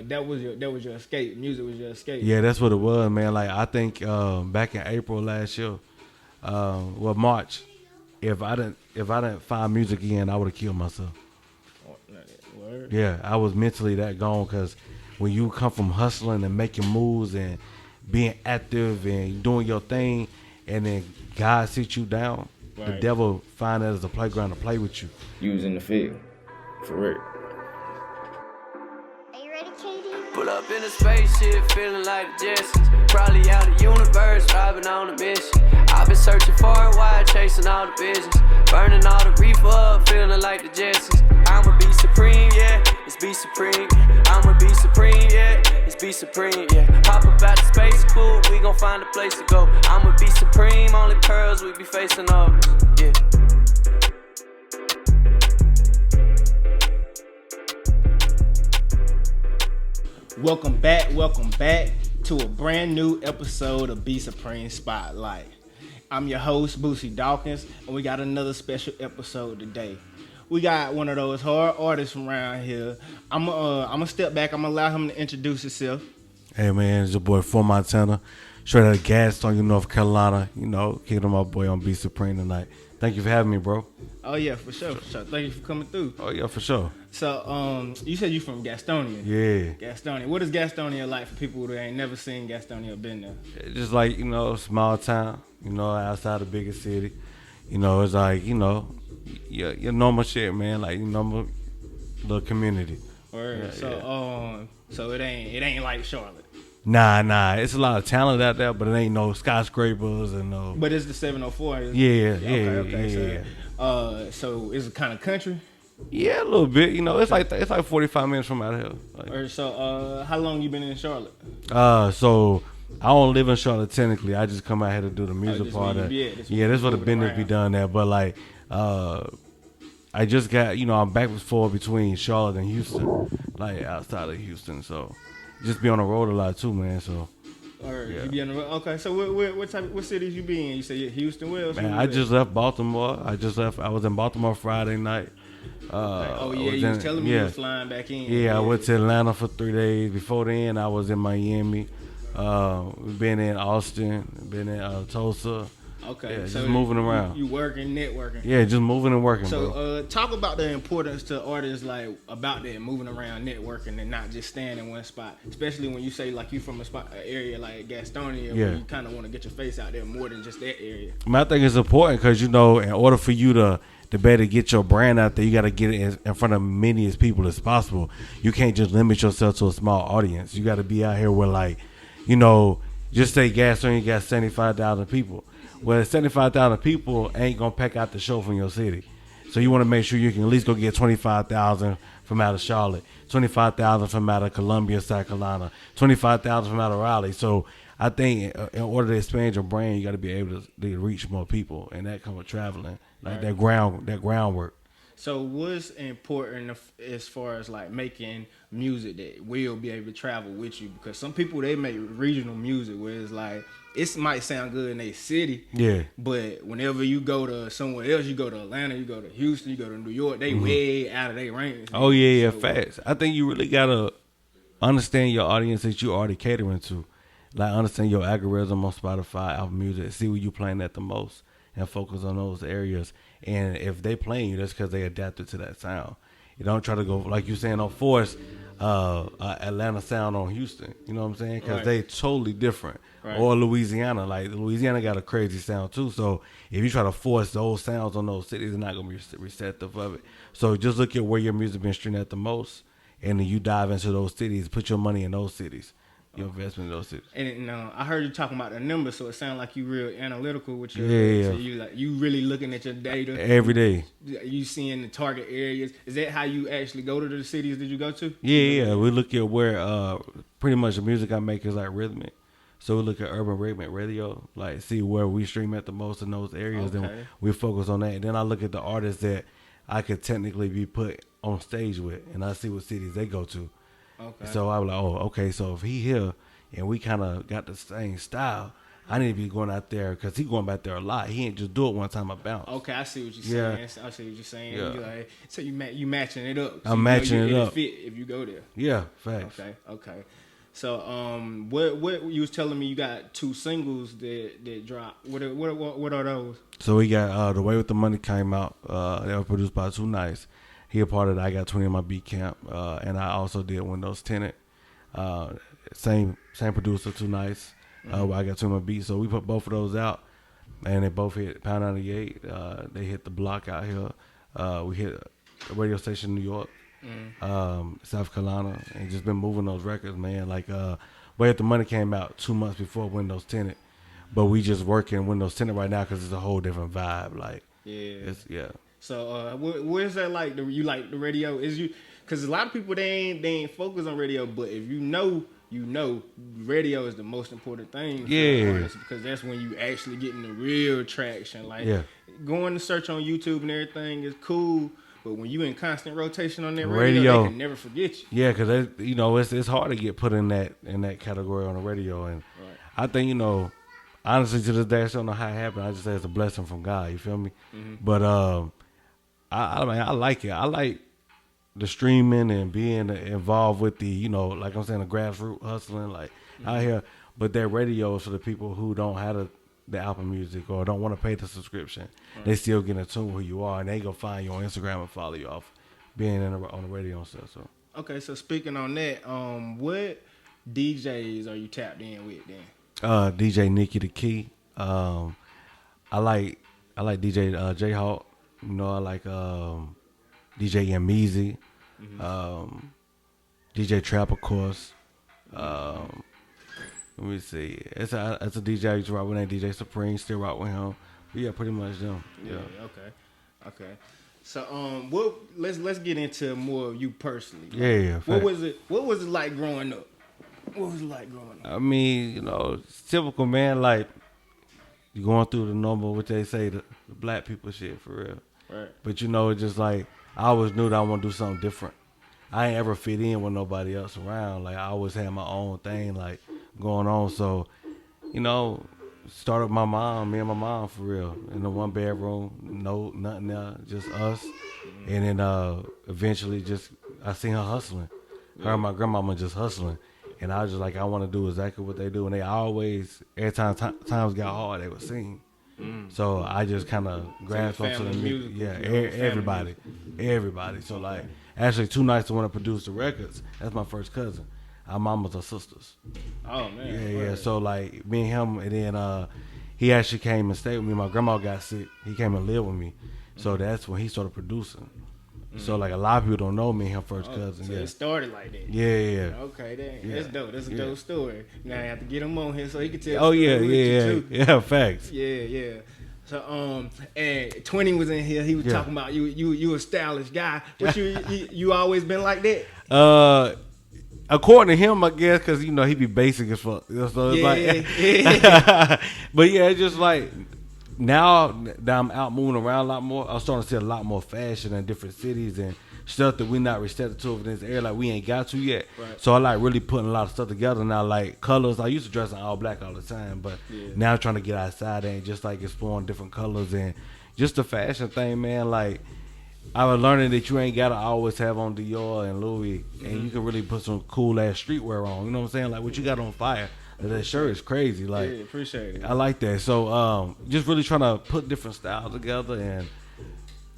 that was your escape. Music was your escape. Yeah, that's what it was, man. Like I think back in April last year, March, if I didn't find music again, I would have killed myself. Word. Yeah, I was mentally that gone because when you come from hustling and making moves and being active and doing your thing, and then God sits you down, the devil find that as a playground to play with you. You was in the field, for real. Are you ready, Katie? Pull up in a spaceship, feeling like the Jetsons. Probably out of the universe, driving on a mission. I've been searching far and wide, chasing all the visions. Burning all the reefer up, feeling like the Jetsons. I'ma be supreme, yeah, it's be supreme. I'ma be supreme, yeah, it's be supreme, yeah. Hop up out the space, cool, we gon' find a place to go. I'ma be supreme, only pearls we be facing others, yeah. Welcome back to a brand new episode of Be Supreme Spotlight. I'm your host, Bootsie Dawkins, and we got another special episode today. We got one of those hard artists from around here. I'm gonna step back. I'm gonna allow him to introduce himself. Hey man, it's your boy 4 Montana, straight out of Gaston, North Carolina. You know, kicking my boy on Be Supreme tonight. Thank you for having me, bro. Oh yeah, for sure. Thank you for coming through. Oh yeah, for sure. So, you said you from Gastonia. Yeah. Gastonia. What is Gastonia like for people who ain't never seen Gastonia or been there? It's just like, small town, outside the biggest city. It's like, your normal shit, man, like normal little community. Word. Yeah, so it ain't like Charlotte. Nah. It's a lot of talent out there, but it ain't no skyscrapers and no. But it's the 704. Yeah. So is it kind of country? Yeah, a little bit. It's like 45 minutes from out here. Like, so how long you been in Charlotte? So I don't live in Charlotte technically. I just come out here to do the music part. That's what the business be done there. But like, I just got I'm back and forth between Charlotte and Houston, like outside of Houston. So just be on the road a lot too, man. So. You be on the road. Okay, so what cities you be in? You say Houston, where else? Man, I just left Baltimore. I was in Baltimore Friday night. You was telling me you was flying back in. Yeah, I went to Atlanta for 3 days. Before then, I was in Miami. We've been in Austin, been in Tulsa. Okay, yeah, so just moving around. You working, networking. Yeah, just moving and working. So, bro. Talk about the importance to artists about that moving around, networking, and not just staying in one spot. Especially when you say you from an area like Gastonia, where you kind of want to get your face out there more than just that area. I think it's important because in order for you to better get your brand out there, you got to get it in front of many as people as possible. You can't just limit yourself to a small audience. You got to be out here where just say Gastonia, you got 75,000 people. Well, 75,000 people ain't going to pack out the show from your city. So you want to make sure you can at least go get 25,000 from out of Charlotte, 25,000 from out of Columbia, South Carolina, 25,000 from out of Raleigh. So I think in order to expand your brand, you got to be able to reach more people, and that comes with traveling, that groundwork. So what's important as far as making music that will be able to travel with you? Because some people, they make regional music where it's it might sound good in their city, but whenever you go to somewhere else, you go to Atlanta, you go to Houston, you go to New York, they way out of their range. Oh yeah, facts. I think you really gotta understand your audience that you already catering to, understand your algorithm on Spotify, Apple Music, see where you playing at the most, and focus on those areas. And if they playing you, that's because they adapted to that sound. You don't try to go, like you saying, don't force Atlanta sound on Houston. You know what I'm saying? Because they totally different. Right. Or Louisiana. Louisiana got a crazy sound too. So if you try to force those sounds on those cities, they're not going to be receptive of it. So just look at where your music been streamed at the most, and then you dive into those cities, put your money in those cities. Your investment in those cities. And I heard you talking about the numbers, so it sounds like you real analytical with your. Yeah. So you really looking at your data every day. You seeing the target areas. Is that how you actually go to the cities that you go to? Yeah. We look at where pretty much the music I make is rhythmic. So we look at urban rhythmic radio, see where we stream at the most in those areas. Okay. Then we focus on that. And then I look at the artists that I could technically be put on stage with, and I see what cities they go to. Okay. So I was like, okay, so if he here and we kind of got the same style, I need to be going out there because he going back there a lot. He ain't just do it one time. I bounce. Okay, I see what you're saying. I see what you're saying. Yeah. Like, so you matching it up. So I'm matching it up. Fit if you go there. Yeah, facts. Okay. So what you was telling me you got 2 singles that dropped. What are those? So we got The Way With The Money came out. They were produced by Too Nice. He a part of the I Got 20 in My Beat Camp, and I also did Windows Tenant. Same producer, Too Nice. I Got 20 in My Beat. So we put both of those out, and they both hit Pound 98. They hit the block out here. We hit a radio station in New York, South Carolina, and just been moving those records, man. Like Way With The Money came out 2 months before Windows Tenant, but we just working Windows Tenant right now because it's a whole different vibe. Like yeah. So where's that like? You like the radio? Is you? Because a lot of people they ain't focused on radio, but if you know, radio is the most important thing. For artists, because that's when you actually getting the real traction. Like going to search on YouTube and everything is cool, but when you in constant rotation on that radio, they can never forget you. Yeah, because it's hard to get put in that category on the radio, and I think honestly to this day I don't know how it happened. I just say it's a blessing from God. You feel me? Mm-hmm. But I like it. I like the streaming and being involved with the, like I'm saying, the grassroots hustling, like out here. But that radio is for the people who don't have the album music or don't want to pay the subscription. Right. They still get in tune with who you are, and they go find you on Instagram and follow you off being on the radio and stuff. So okay, so speaking on that, what DJs are you tapped in with then? DJ Nikki the Key. I like DJ J-Hawk. I like DJ Yamizi, DJ Trap, of course. Let me see. It's a DJ I used to rock with. DJ Supreme, still rock with him. But yeah, pretty much them. Yeah. Okay. So let's get into more of you personally. Yeah. What was it like growing up? I mean, typical, man. Like you going through the normal, what they say, the black people shit for real. Right. But it's just like I always knew that I want to do something different. I ain't ever fit in with nobody else around. Like I always had my own thing like going on. So, started with me and my mom for real, in the 1 bedroom, nothing there, just us. And then eventually I seen her hustling. Her and my grandmama just hustling. And I was just like, I want to do exactly what they do. And they always, every time times got hard, they would sing. So I just kind of grasped onto the music. Yeah, everybody. So like, actually, Too Nice to want to produce the records. That's my first cousin. Our mamas are sisters. Oh man. Yeah. So like, me and him, and then he actually came and stayed with me. My grandma got sick. He came and lived with me. So that's when he started producing. So like a lot of people don't know me and him first cousin. So it started like that. Yeah. Okay, that's dope. That's a dope story. Now I have to get him on here so he can tell. Oh yeah, facts. Yeah. So and 20 was in here. He was talking about you a stylish guy. But you always been like that? According to him, I guess, because he be basic as fuck. So it's but yeah, it's just like. Now that I'm out moving around a lot more, I'm starting to see a lot more fashion in different cities and stuff that we're not receptive to over this area, like we ain't got to yet. Right. So I like really putting a lot of stuff together now, like colors. I used to dress in all black all the time, but now I'm trying to get outside and just like exploring different colors and just the fashion thing, man. Like I was learning that you ain't gotta always have on Dior and Louis, and you can really put some cool ass streetwear on. You know what I'm saying? Like what you got on fire. That shirt is crazy. Like, appreciate it. I like that. So, just really trying to put different styles together and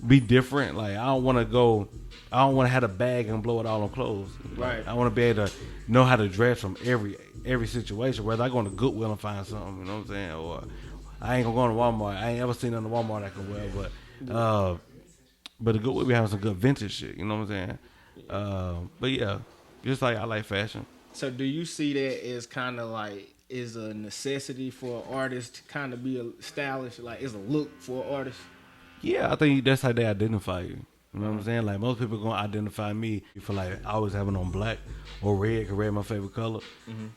be different. Like, I don't want to have a bag and blow it all on clothes. Right. I want to be able to know how to dress from every situation. Whether I go to Goodwill and find something, you know what I'm saying, or I ain't gonna go to Walmart. I ain't ever seen nothing in Walmart I can wear, but the Goodwill be having some good vintage shit. You know what I'm saying? But yeah, just like I like fashion. So do you see that as kind of like is a necessity for an artist to kind of be a stylish, like is a look for an artist? Yeah, I think that's how they identify you. You know what I'm saying? Like most people gonna identify me for like always having on black or red, cause red my favorite color.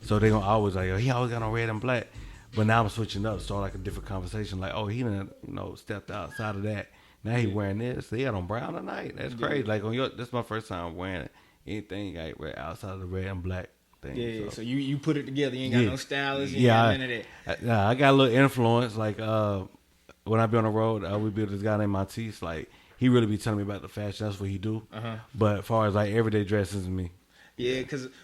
So they gonna always like, he always got on red and black. But now I'm switching up, start like a different conversation. Like, oh, he done stepped outside of that. Now he wearing this. He had on brown tonight. That's crazy. Like that's my first time wearing anything like outside of the red and black thing. Yeah, so you put it together. You ain't got no stylist. You Yeah, ain't got none of that. I got a little influence. Like when I be on the road, we be with this guy named Matisse. Like he really be telling me about the fashion. That's what he do. But as far as like everyday dresses, is me. Yeah,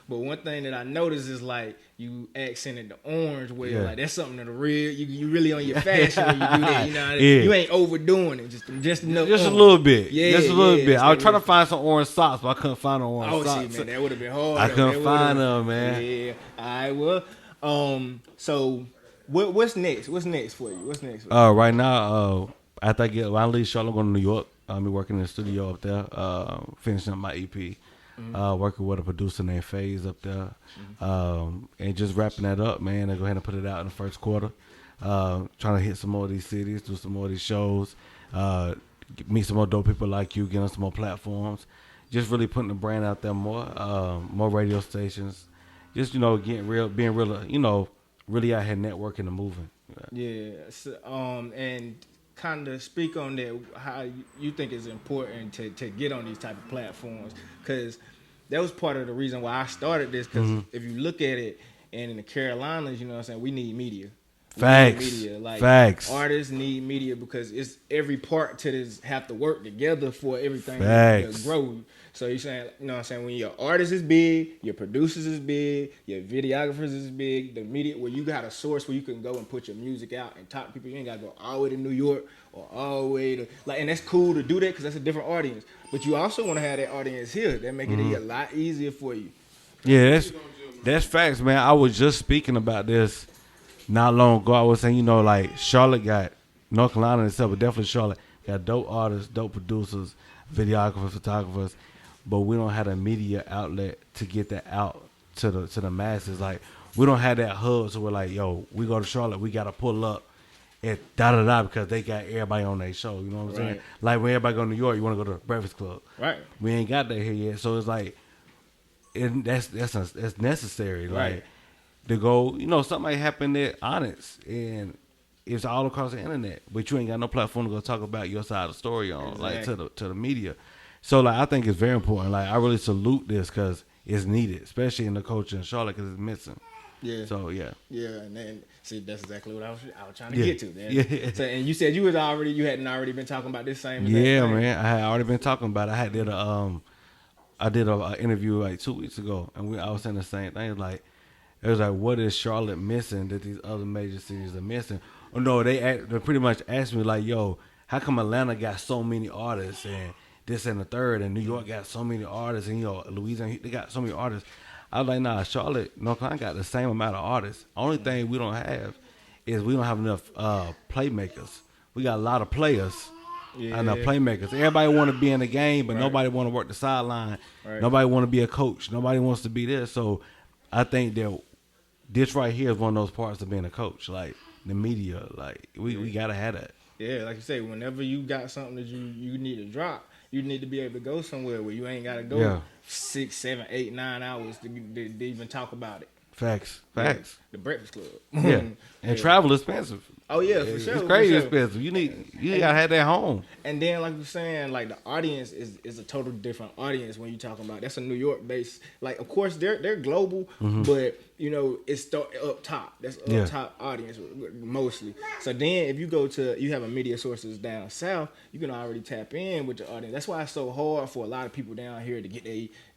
but one thing that I noticed is like you accented the orange where like that's something that a real you really on your fashion when you do that. You know, you ain't overdoing it. Just enough. Just a little bit. Yeah, just a little bit. I was trying to really find some orange socks, but I couldn't find no orange socks. Oh, see, man, that would have been hard. I couldn't find them, man. Yeah. All right. Well, so what's next? What's next for you? What's next? For you? Right now, after when I leave Charlotte, I'm going to New York. I'll be working in the studio up there, finishing up my EP. Working with a producer named FaZe up there, and just wrapping that up, man. And go ahead and put it out in the first quarter. Trying to hit some more of these cities, do some more of these shows, meet some more dope people like you, get on some more platforms. Just really putting the brand out there more, more radio stations. Just being real, really out here networking and moving. Yeah. So, and kind of speak on that, how you think it's important to get on these type of platforms, because that was part of the reason why I started this, because if you look at it, and in the Carolinas, you know what I'm saying, we need media. Facts. Facts. Artists need media because it's every part to this have to work together for everything Facts. to grow. So you're saying, you know what I'm saying, when your artist is big, your producers is big, your videographers is big, the media, where you got a source where you can go and put your music out and talk to people. You ain't got to go all the way to New York or all the way to, and that's cool to do that because that's a different audience. But you also want to have that audience here. That make it a lot easier for you. Yeah, that's facts, man. I was just speaking about this not long ago. I was saying, like Charlotte got, North Carolina itself, but definitely Charlotte got dope artists, dope producers, videographers, photographers, but we don't have a media outlet to get that out to the masses. Like we don't have that hub, so we're like, yo, we go to Charlotte, we gotta pull up at da because they got everybody on their show. You know what I'm saying? Like when everybody go to New York, you want to go to the Breakfast Club. Right. We ain't got that here yet, so it's like, that's necessary. Like to go, something might happen there, honest, and it's all across the internet, but you ain't got no platform to go talk about your side of the story on, like to the media. So like I think it's very important. Like I really salute this because it's needed, especially in the culture in Charlotte because it's missing. Yeah. So yeah. Yeah, and then see that's exactly what I was trying to get to. Man. Yeah. So and you said you hadn't already been talking about this same. Yeah, man. I had already been talking about it. I did a interview like 2 weeks ago, and I was saying the same thing. Like it was like, what is Charlotte missing that these other major cities are missing? Oh no, they pretty much asked me like, yo, how come Atlanta got so many artists and this and the third, and New York got so many artists, and Louisiana, they got so many artists. I was like, nah, Charlotte, North Carolina got the same amount of artists. Only thing we don't have is we don't have enough playmakers. We got a lot of players, enough playmakers. Everybody want to be in the game, but nobody want to work the sideline. Right. Nobody want to be a coach. Nobody wants to be there. So I think that this right here is one of those parts of being a coach, like the media. Like we gotta have that. Yeah, like you say, whenever you got something that you need to drop, you need to be able to go somewhere where you ain't got to go 6, 7, 8, 9 hours to even talk about it. Facts. The Breakfast Club. Yeah, and travel expensive. Oh yeah, for sure. It's crazy expensive. You gotta have that home. And then, like you're saying, like the audience is a total different audience when you talking about. That's a New York based. Like, of course they're global, but it's up top. That's up top audience mostly. So then, if you have a media sources down south, you can already tap in with the audience. That's why it's so hard for a lot of people down here to get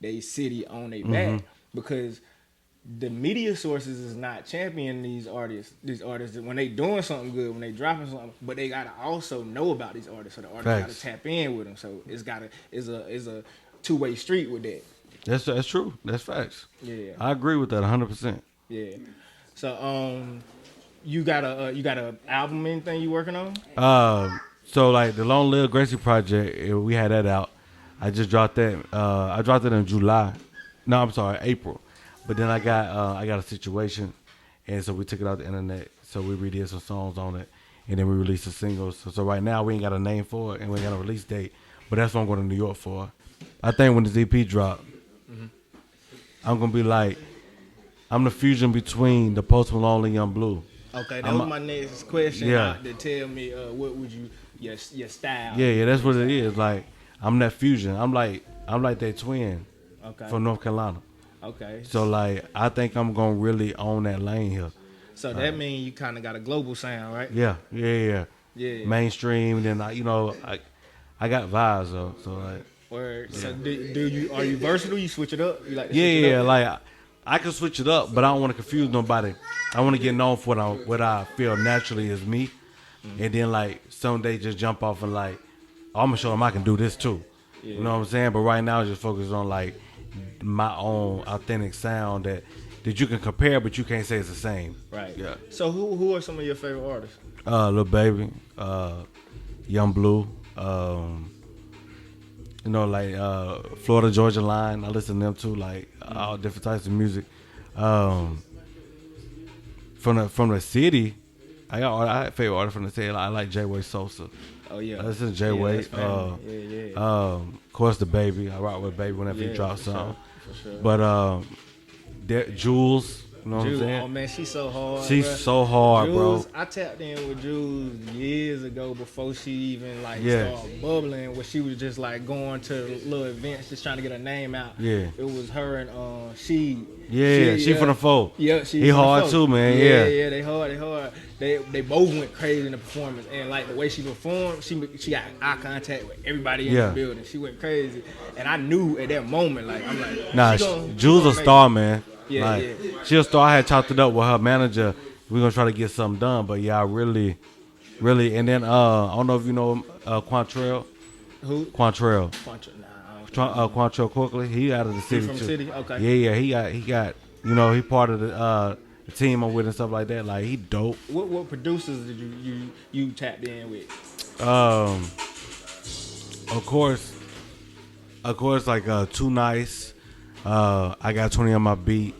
they city on their back, because the media sources is not championing these artists when they doing something good, when they dropping something, but they gotta also know about these artists, so the artists gotta tap in with them. So it's a two-way street with that. That's true. That's facts. Yeah, I agree with that 100%. Yeah. So you got a album, anything you working on? So like the Long Live Gracie project, we had that out. I just dropped that. I dropped it in July. No, I'm sorry, April. But then I got a situation, and so we took it out the internet. So we redid some songs on it, and then we released the singles. So right now we ain't got a name for it, and we ain't got a release date. But that's what I'm going to New York for. I think when the EP drop, I'm gonna be like, I'm the fusion between the Post Malone and Young Blue. Okay, that was my next question. To tell me what would your style? Yeah, that's what it is. Like I'm that fusion. I'm like that twin from North Carolina. Okay. So like I think I'm gonna really own that lane here. So that means you kind of got a global sound, right? Yeah. Yeah. Mainstream, then I got vibes though. So like Word. So are you versatile? You switch it up? You like to switch it yeah, up? like I can switch it up, but I don't want to confuse nobody. I want to get known for what I feel naturally is me, and then like someday just jump off and like I'm gonna show them I can do this too. Yeah. You know what I'm saying? But right now, I just focus on like my own authentic sound that you can compare, but you can't say it's the same. Right. Yeah. So who are some of your favorite artists? Lil Baby, Young Blue, Florida Georgia Line. I listen to them too, like all different types of music. From the city, I have favorite artists from the city. I like J-Way Sosa. Oh yeah. I listen to J-Way. Yeah. Of course, the Baby. I rock with Baby whenever he drops something. For sure. But Jules, you know what I'm saying? Oh man, she's so hard. She's bro. so hard, Jules, bro. I tapped in with Jules years ago before she even Yeah. started bubbling. Where she was just like going to little events, just trying to get her name out. Yeah. It was her and she. She from the foe. Yeah, he hard too, man. Yeah. They hard. They both went crazy in the performance, and like the way she performed, she got eye contact with everybody in the building. She went crazy, and I knew at that moment, like I'm like, nah, Jules a star, man. Yeah, She a star. I had chopped it up with her manager. We're gonna try to get something done, but yeah, I really, and then I don't know if you know Quantrell. Who? Quantrell. Quantrell Coakley. He out of the city from too. the city? Okay. Yeah. He got. He part of the team I'm with and stuff like that. Like he dope. What producers did you tapped in with? Of course, like Too Nice. I got 20 on my beat.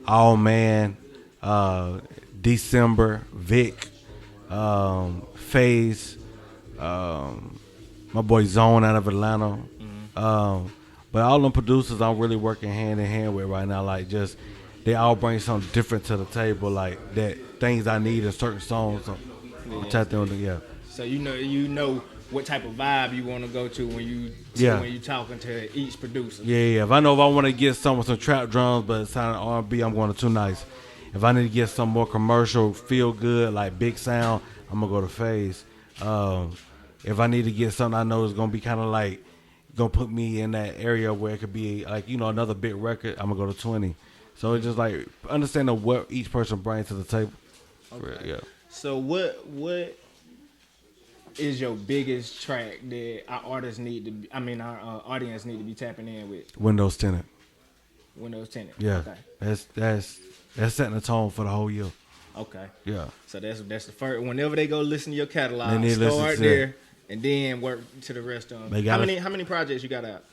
All Man, December, Vic, Phase, my boy Zone out of Atlanta. But all them producers I'm really working hand in hand with right now. Like just they all bring something different to the table. Like that things I need in certain songs. So I'm tapping on yeah. So you know what type of vibe you want to go to when you talking to each producer. Yeah. If I want to get some with some trap drums, but it's sounding R&B, I'm going to Too Nice. If I need to get some more commercial, feel good, like big sound, I'm gonna go to Phase. If I need to get something I know is gonna be kind of like gonna put me in that area where it could be like another big record, I'm gonna go to 20. So it's just like understanding what each person brings to the table. Okay. Yeah. So what is your biggest track that our audience need to be tapping in with? Windows Tenant. Windows Tenant. Yeah. Okay. That's setting the tone for the whole year. Okay. Yeah. So that's the first. Whenever they go listen to your catalog, They need to listen start to there and then work to the rest of them. How many projects you got out?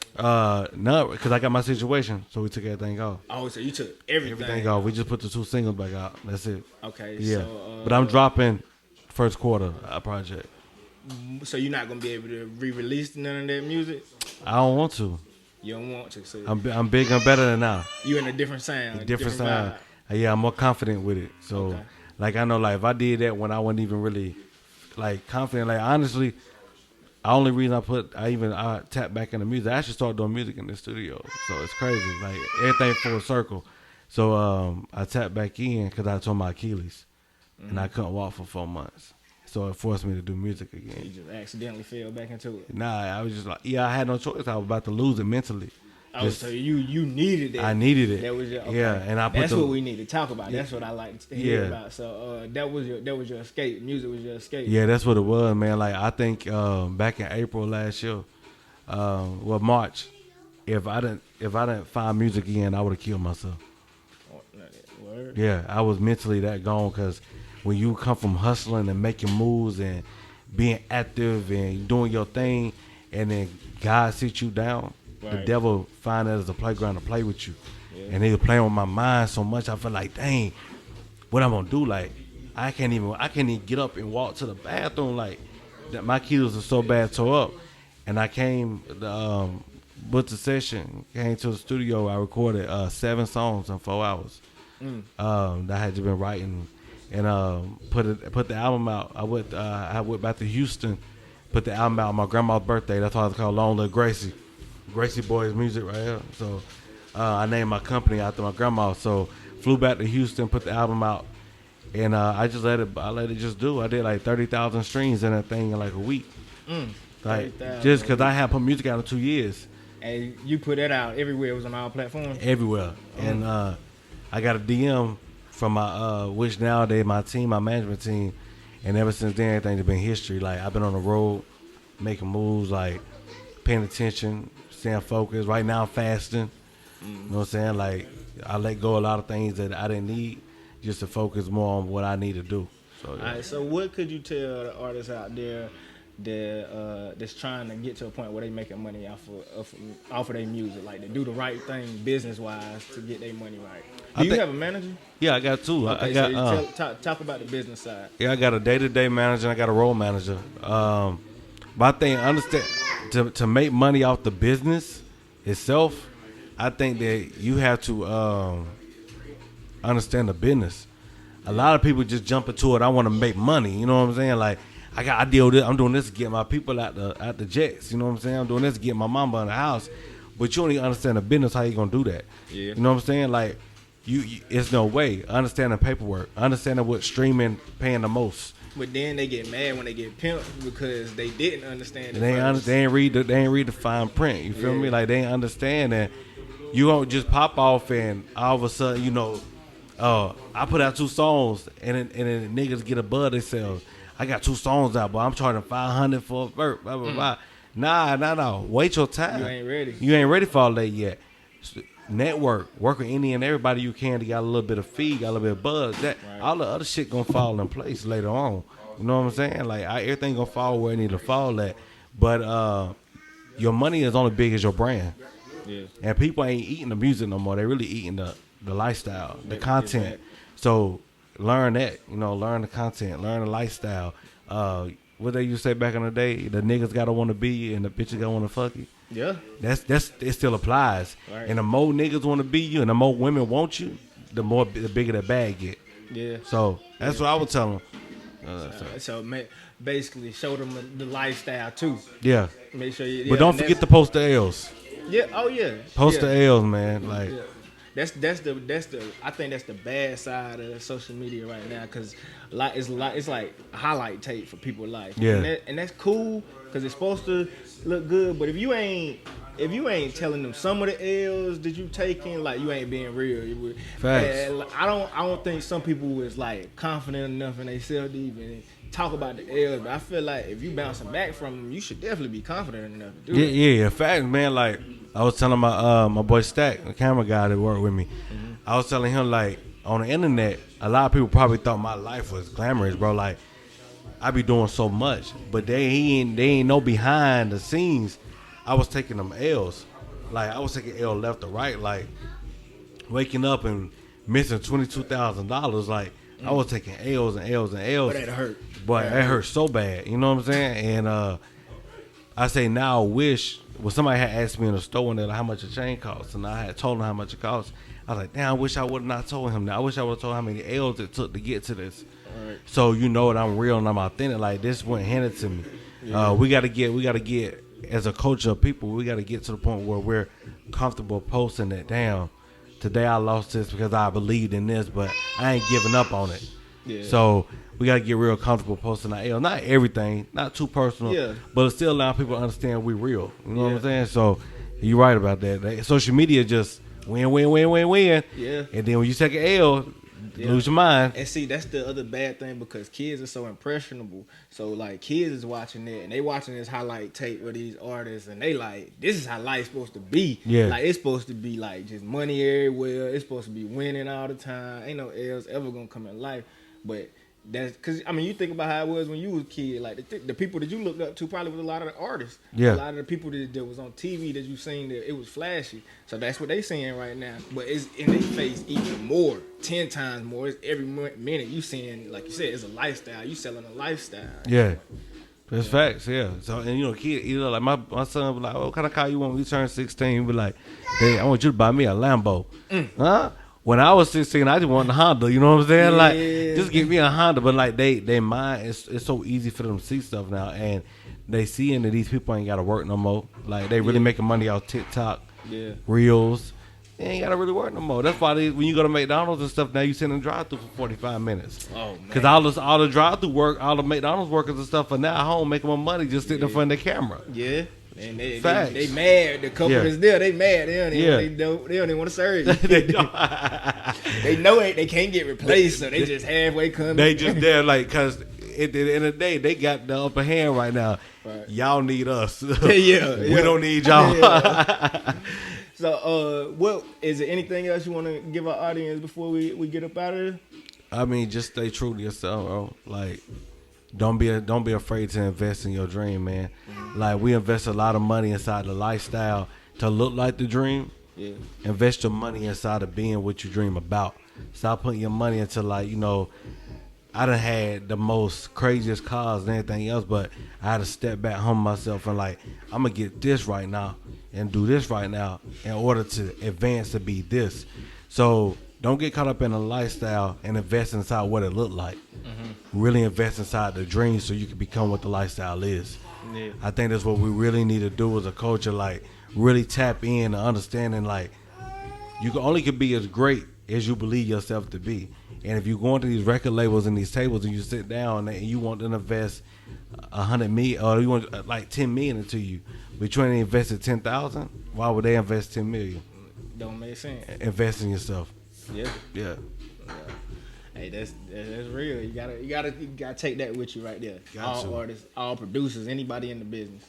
No, because I got my situation, so we took everything off. Oh, so you took everything off. We just put the 2 singles back out. That's it. Okay. Yeah. So, but I'm dropping first quarter a project. So you're not gonna be able to re-release none of that music? I don't want to. You don't want to. So I'm big and better than now. You in a different sound. Different sound. Vibe. Yeah, I'm more confident with it. So, Okay. like I know, like if I did that when I wasn't even really like confident, like honestly, the only reason I tapped back into music, I actually started doing music in the studio. So it's crazy, like everything full circle. So I tapped back in because I tore my Achilles, and I couldn't walk for 4 months. So it forced me to do music again. You just accidentally fell back into it. Nah, I was just like, I had no choice. I was about to lose it mentally. Oh, so you needed it. I needed it. That was your okay. Yeah, and that's what we need to talk about. That's what I like to hear Yeah. about. So that was your escape. Music was your escape. Yeah, that's what it was, man. Like I think back in April last year, March, if I didn't find music again, I would have killed myself. Word. Yeah, I was mentally that gone because when you come from hustling and making moves and being active and doing your thing, and then God sits you down, the Right. devil find that as a playground to play with you. Yeah. And they were playing with my mind so much, I feel like, dang, what I'm gonna do? Like, I can't even get up and walk to the bathroom. Like, that my keys are so bad tore up. And I came, booked a session, came to the studio. I recorded 7 songs in 4 hours that I had just been writing, and put the album out. I went back to Houston, put the album out on my grandma's birthday. That's why it's called Long Live Gracie. Gracie Boys music right here. So I named my company after my grandma. So flew back to Houston, put the album out, and I just let it just do. I did like 30,000 streams in that thing in like a week. Like just because I had put music out in 2 years. And you put that out everywhere. It was on all platforms. Everywhere. And I got a DM from my which nowadays my team, my management team, and ever since then everything's been history. Like I've been on the road, making moves, like paying attention, staying focused. Right now I'm fasting. You know what I'm saying? Like I let go of a lot of things that I didn't need just to focus more on what I need to do. So, yeah. All right, so what could you tell the artists out there that that's trying to get to a point where they making money off of their music, like to do the right thing business wise to get their money right? Do you have a manager? Yeah, I got two. Okay, I got so talk about the business side. Yeah, I got a day-to-day manager and I got a role manager. But I think understand to make money off the business itself, I think that you have to understand the business. A lot of people just jump into it. I want to make money. You know what I'm saying? Like I deal with this. I'm doing this to get my people out the jets. You know what I'm saying? I'm doing this to get my mama in the house. But you don't even understand the business. How you gonna do that? Yeah. You know what I'm saying? Like you it's no way. Understanding paperwork. Understanding what streaming paying the most. But then they get mad when they get pimped because they didn't understand it. They ain't read the fine print. You feel me? Like they ain't understand that you don't just pop off and all of a sudden, you know, I put out 2 songs and then niggas get a buzz themselves. I got 2 songs out, but I'm charging $500 for a verse. Blah blah blah. Nah. Wait your time. You ain't ready. You ain't ready for all that yet. Network, work with any and everybody you can to get a little bit of fee, got a little bit of buzz. That Right. all the other shit gonna fall in place later on. You know what I'm saying? Like everything gonna fall where it need to fall at. But your money is only big as your brand. Yeah. And people ain't eating the music no more. They really eating the lifestyle, the content. So learn that, you know, learn the content, learn the lifestyle. What they used to say back in the day, the niggas gotta want to be you and the bitches gotta want to fuck you. Yeah. It still applies. Right. And the more niggas want to be you and the more women want you, the bigger that bag get. Yeah. So that's what I would tell them. Basically show them the lifestyle too. Yeah. Make sure you. But don't forget to post the L's. Yeah. Oh yeah. Post the L's, man. Like. Yeah. That's the I think that's the bad side of social media right now, because it's like a highlight tape for people's life. Yeah. And that's cool because it's supposed to look good, but if you ain't telling them some of the L's that you taking, like you ain't being real. Facts. I don't think some people is like confident enough in themselves to even talk about the L's, but I feel like if you bouncing back from them, you should definitely be confident enough to do it. Yeah. Facts, man. Like I was telling my boy Stack, the camera guy that worked with me, I was telling him, like, on the internet, a lot of people probably thought my life was glamorous, bro. Like, I be doing so much, but they ain't no behind the scenes. I was taking them L's. Like, I was taking L left or right. Like, waking up and missing $22,000. Like, I was taking L's and L's and L's. But that hurt. Boy, that hurt so bad. You know what I'm saying? And I say now I wish, well, somebody had asked me in the store one day like, how much a chain costs, and I had told him how much it costs. I was like, damn, I wish I would have not told him that. I wish I would have told him how many L's it took to get to this. Right. So you know that I'm real and I'm authentic. Like, this wasn't handed to me. Yeah. We gotta get as a culture of people, we gotta get to the point where we're comfortable posting that, damn, today I lost this because I believed in this, but I ain't giving up on it. Yeah. So we gotta get real comfortable posting our L. Not everything, not too personal, but still allow people to understand we real. You know what I'm saying? So you're right about that. Social media just win. Yeah. And then when you take an L, lose your mind. And see, that's the other bad thing, because kids are so impressionable. So like, kids is watching it and they watching this highlight tape with these artists, and they like, this is how life's supposed to be. Yeah. Like, it's supposed to be like just money everywhere. It's supposed to be winning all the time. Ain't no L's ever gonna come in life. But that's because, I mean, you think about how it was when you was a kid. Like, the people that you looked up to probably was a lot of the artists. Yeah. A lot of the people that was on TV that you seen that it was flashy. So that's what they seeing right now. But it's in their face even more, 10 times more. It's every minute you seeing, like you said, it's a lifestyle. You selling a lifestyle. Yeah. That's facts, yeah. So, and you know, kid, you know, like my son was like, what kind of car you want when you turn 16? He be like, hey, I want you to buy me a Lambo. Huh? When I was 16, I just wanted a Honda. You know what I'm saying? Like, just give me a Honda. But like, they mind, it's so easy for them to see stuff now, and they seeing that these people ain't got to work no more. Like, they really making money off TikTok, Reels, It ain't gotta really work no more. That's why when you go to McDonald's and stuff, now you send them drive-through for 45 minutes. Oh man. Because all the drive-through work, all the McDonald's workers and stuff are now at home making more money just sitting in front of the camera. Yeah. And they Facts. mad. The couple is there. They mad. They don't even want to serve you. They know it. They can't get replaced, so they just halfway come. They just there like, because at the end of the day, they got the upper hand right now. Right. Y'all need us. We don't need y'all. Yeah. So, what is there anything else you want to give our audience before we get up out of here? I mean, just stay true to yourself, bro. Like, don't be afraid to invest in your dream, man. Like, we invest a lot of money inside the lifestyle to look like the dream. Yeah. Invest your money inside of being what you dream about. Stop putting your money into, like, you know, I done had the most craziest cars and everything else, but I had to step back, humble myself, and like, I'm gonna get this right now and do this right now in order to advance to be this. So don't get caught up in a lifestyle and invest inside what it looked like. Really invest inside the dream so you can become what the lifestyle is. Yeah. I think that's what we really need to do as a culture, like really tap in and understanding like you can be as great as you believe yourself to be. And if you go into these record labels and these tables and you sit down and you want to invest $100 million or you want like $10 million into you, but you ain't invested $10,000, why would they invest $10 million? Don't make sense. Invest in yourself. Yeah. Hey, that's real. You gotta take that with you right there. All artists, all producers, anybody in the business.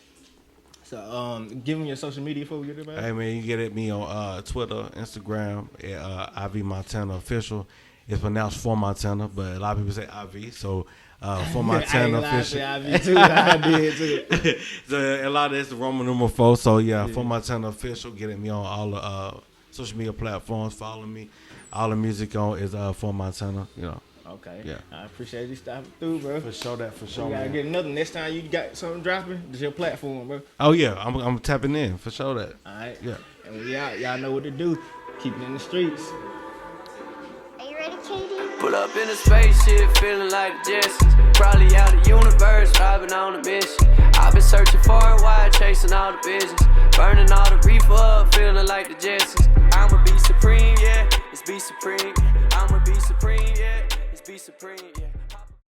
So, give them your social media before we get it back. Hey man, you get at me on Twitter, Instagram, at IV Montana Official. It's pronounced For Montana, but a lot of people say IV. So For Montana Official. I IV too. I did too. So a lot of it's the Roman numeral 4. So yeah, For Montana Official. Get at me on all the social media platforms. Follow me. All the music on is For Montana. You know. Okay. Yeah. I appreciate you stopping through, bro. For sure, You gotta get another. Next time you got something dropping, it's your platform, bro. Oh yeah, I'm tapping in for sure that. All right. Yeah. And we out. Y'all know what to do. Keep it in the streets. Are you ready, Katie? Pull up in a spaceship, feeling like the Jetsons. Probably out of the universe, driving on a mission. I've been searching far and wide, chasing all the visions. Burning all the reefer up, feeling like the Jetsons. I'ma be supreme, yeah.